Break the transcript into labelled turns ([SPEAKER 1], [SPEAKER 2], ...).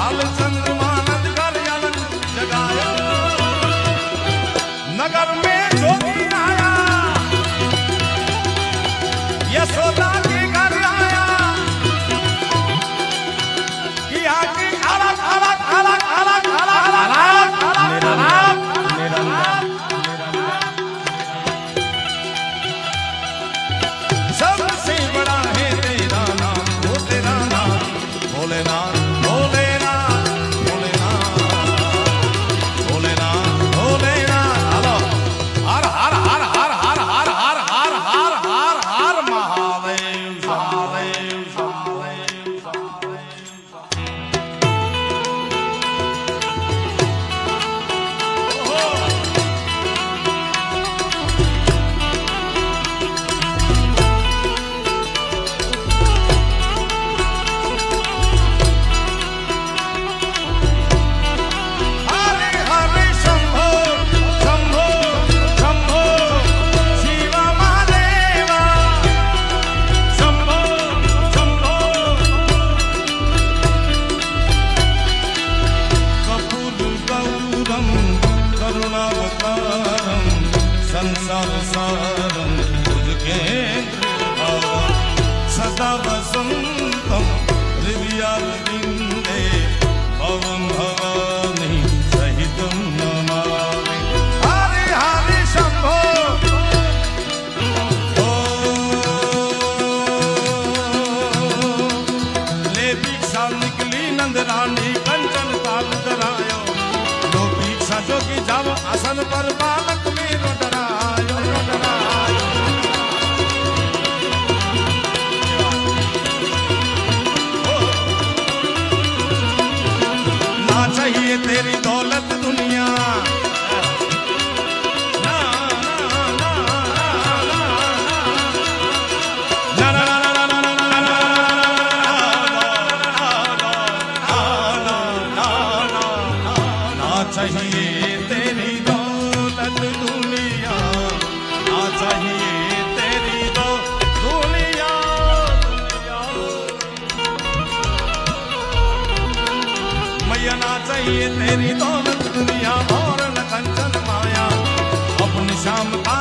[SPEAKER 1] लाल चंद्रमानंद घर आनंद जगाया नगर में जोगी आया यशोदा के घर आया कि आके खाला खाला खाला खाला खाला खाला सबसे बड़ा है तेरा नाम वो तेरा नाम भोलेनाथ भोलेनाथ भोलेनाथ भोलेनाथ भोलेनाथ हेलो हर हर हर हर हर हर हर हर हर हर हर महादेव महादेव संसार सारं तुझके सदा वसंतम दिव्यारविंदे भवं भवानी सहितं नमामि हरे हरे शंभो ले भिक्षा निकली नंद रानी कंचन काल धरायो लो भिक्षा जोगी जाव आसन पर बालक मेरो डरायो डरायो ना चाहिए तेरी दौलत दुनिया ना ना ना ना चाहिए तेरी दौलत दुनिया ना चाहिए तेरी दो दुनिया मैया ना चाहिए तेरी दौलत दुनिया और न कंचन माया अपनी शाम का